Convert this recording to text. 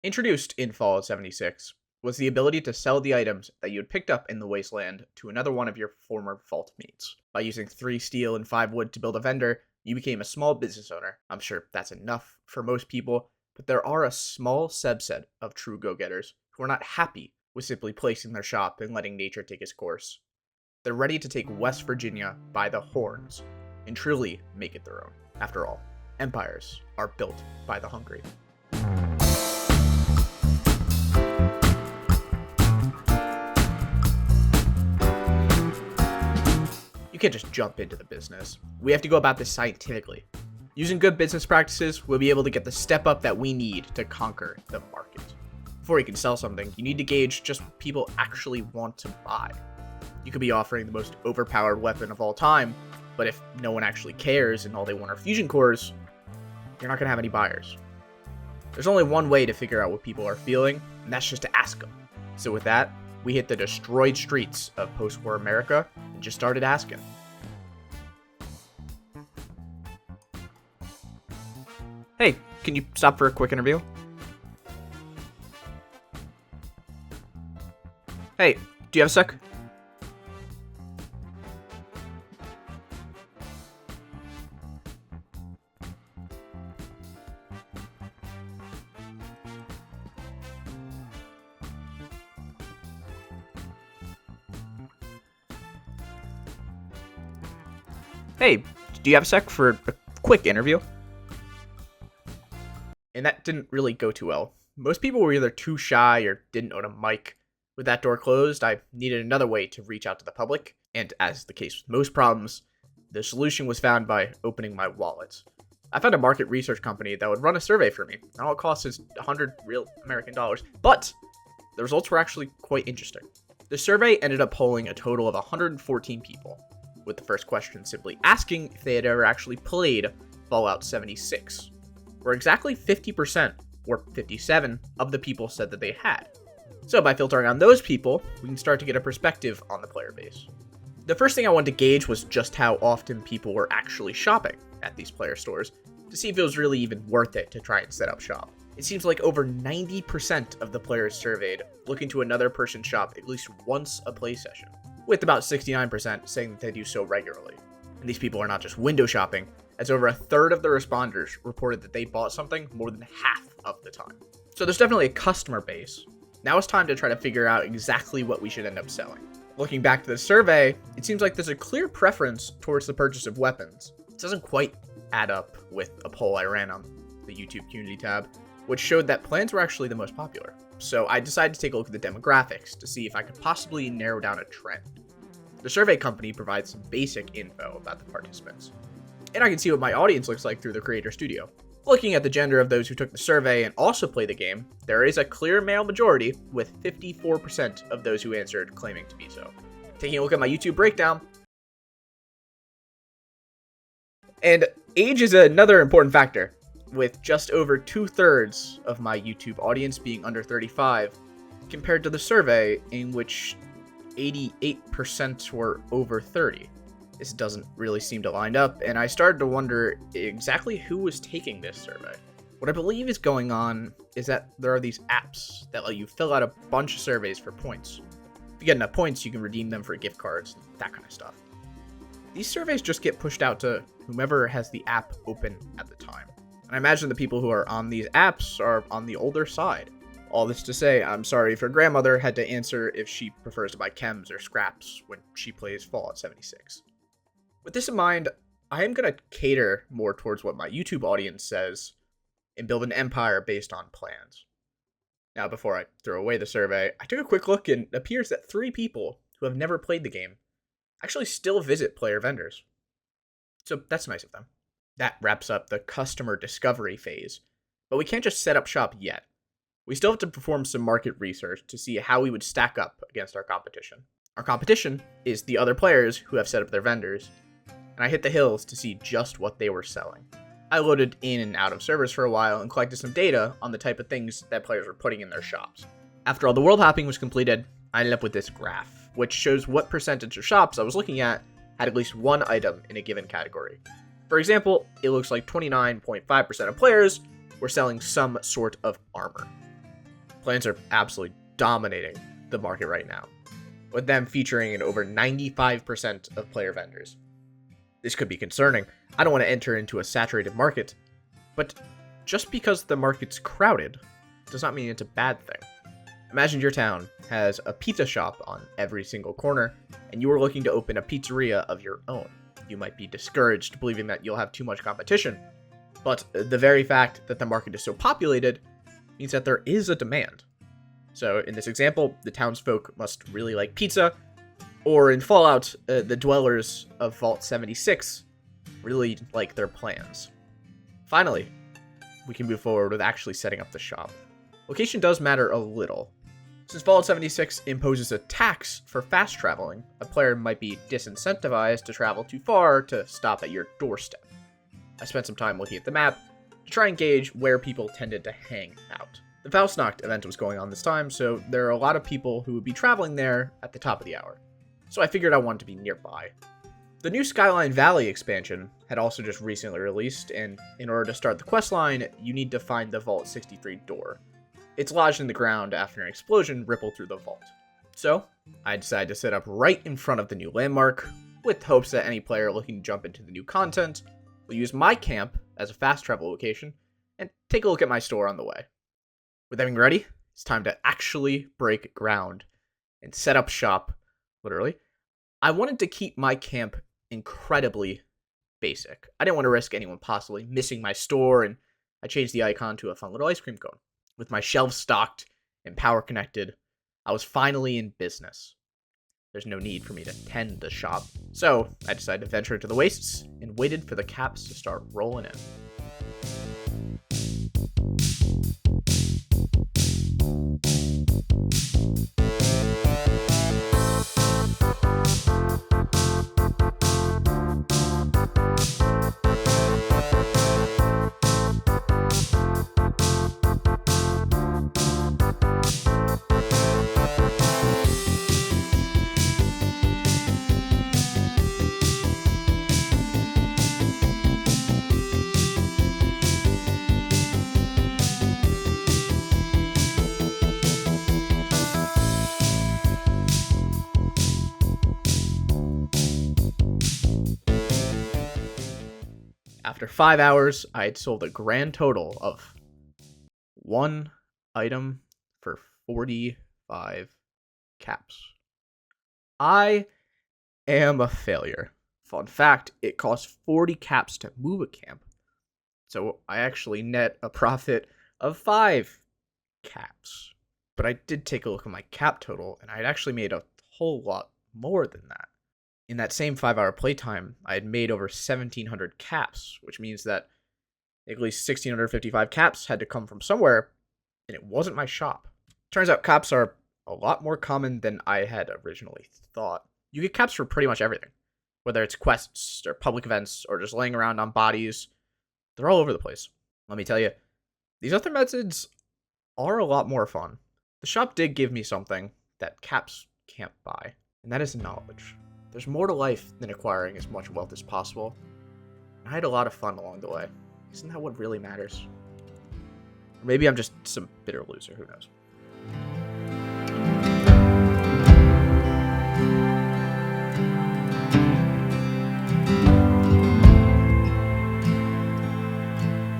Introduced in Fallout 76 was the ability to sell the items that you had picked up in the wasteland to another one of your former vault mates. By using 3 steel and 5 wood to build a vendor, you became a small business owner. I'm sure that's enough for most people, but there are a small subset of true go-getters who are not happy with simply placing their shop and letting nature take its course. They're ready to take West Virginia by the horns and truly make it their own. After all, empires are built by the hungry. You can't just jump into the business. We have to go about this scientifically. Using good business practices, we'll be able to get the step up that we need to conquer the market. Before you can sell something, you need to gauge just what people actually want to buy. You could be offering the most overpowered weapon of all time, but if no one actually cares and all they want are fusion cores, you're not going to have any buyers. There's only one way to figure out what people are feeling, and that's just to ask them. So with that, we hit the destroyed streets of post-war America and just started asking. Hey, can you stop for a quick interview? Hey, do you have a sec? Hey, do you have a sec for a quick interview? And that didn't really go too well. Most people were either too shy or didn't own a mic. With that door closed, I needed another way to reach out to the public, and as the case with most problems, the solution was found by opening my wallet. I found a market research company that would run a survey for me. And all it costs is 100 real American dollars, but the results were actually quite interesting. The survey ended up polling a total of 114 people, with the first question simply asking if they had ever actually played Fallout 76, where exactly 50%, or 57, of the people said that they had. So by filtering on those people, we can start to get a perspective on the player base. The first thing I wanted to gauge was just how often people were actually shopping at these player stores, to see if it was really even worth it to try and set up shop. It seems like over 90% of the players surveyed look into another person's shop at least once a play session, with about 69% saying that they do so regularly. And these people are not just window shopping, as over a third of the responders reported that they bought something more than half of the time. So there's definitely a customer base. Now it's time to try to figure out exactly what we should end up selling. Looking back to the survey, it seems like there's a clear preference towards the purchase of weapons. It doesn't quite add up with a poll I ran on the YouTube community tab, which showed that plans were actually the most popular. So I decided to take a look at the demographics to see if I could possibly narrow down a trend. The survey company provides some basic info about the participants, and I can see what my audience looks like through the Creator Studio. Looking at the gender of those who took the survey and also play the game, there is a clear male majority, with 54% of those who answered claiming to be so. Taking a look at my YouTube breakdown, and age is another important factor, with just over 2/3 of my YouTube audience being under 35, compared to the survey in which 88% were over 30. This doesn't really seem to line up, and I started to wonder exactly who was taking this survey. What I believe is going on is that there are these apps that let you fill out a bunch of surveys for points. If you get enough points, you can redeem them for gift cards, that kind of stuff. These surveys just get pushed out to whomever has the app open at the time. And I imagine the people who are on these apps are on the older side. All this to say, I'm sorry if your grandmother had to answer if she prefers to buy chems or scraps when she plays Fallout 76. With this in mind, I am going to cater more towards what my YouTube audience says and build an empire based on plans. Now, before I throw away the survey, I took a quick look and it appears that 3 people who have never played the game actually still visit player vendors. So that's nice of them. That wraps up the customer discovery phase, but we can't just set up shop yet. We still have to perform some market research to see how we would stack up against our competition. Our competition is the other players who have set up their vendors, and I hit the hills to see just what they were selling. I loaded in and out of servers for a while and collected some data on the type of things that players were putting in their shops. After all the world hopping was completed, I ended up with this graph, which shows what percentage of shops I was looking at had at least one item in a given category. For example, it looks like 29.5% of players were selling some sort of armor. Plans are absolutely dominating the market right now, with them featuring in over 95% of player vendors. This could be concerning. I don't want to enter into a saturated market, but just because the market's crowded does not mean it's a bad thing. Imagine your town has a pizza shop on every single corner, and you are looking to open a pizzeria of your own. You might be discouraged, believing that you'll have too much competition, but the very fact that the market is so populated means that there is a demand. So in this example, the townsfolk must really like pizza, or in Fallout, the dwellers of Vault 76 really like their plans. Finally, we can move forward with actually setting up the shop. Location does matter a little. Since Fallout 76 imposes a tax for fast traveling, a player might be disincentivized to travel too far to stop at your doorstep. I spent some time looking at the map to try and gauge where people tended to hang out. The Faustnacht event was going on this time, so there are a lot of people who would be traveling there at the top of the hour. So I figured I wanted to be nearby. The new Skyline Valley expansion had also just recently released, and in order to start the questline, you need to find the Vault 63 door. It's lodged in the ground after an explosion rippled through the vault. So, I decided to set up right in front of the new landmark, with hopes that any player looking to jump into the new content will use my camp as a fast travel location, and take a look at my store on the way. With everything ready, it's time to actually break ground and set up shop, literally. I wanted to keep my camp incredibly basic. I didn't want to risk anyone possibly missing my store, and I changed the icon to a fun little ice cream cone. With my shelves stocked and power connected, I was finally in business. There's no need for me to tend the shop, so I decided to venture into the wastes and waited for the caps to start rolling in. After 5 hours, I had sold a grand total of one item for 45 caps. I am a failure. Fun fact, it costs 40 caps to move a camp. So I actually net a profit of 5 caps. But I did take a look at my cap total, and I had actually made a whole lot more than that. In that same 5-hour playtime, I had made over 1,700 caps, which means that at least 1,655 caps had to come from somewhere, and it wasn't my shop. Turns out caps are a lot more common than I had originally thought. You get caps for pretty much everything, whether it's quests or public events or just laying around on bodies. They're all over the place. Let me tell you, these other methods are a lot more fun. The shop did give me something that caps can't buy, and that is knowledge. There's more to life than acquiring as much wealth as possible. I had a lot of fun along the way. Isn't that what really matters? Or maybe I'm just some bitter loser, who knows?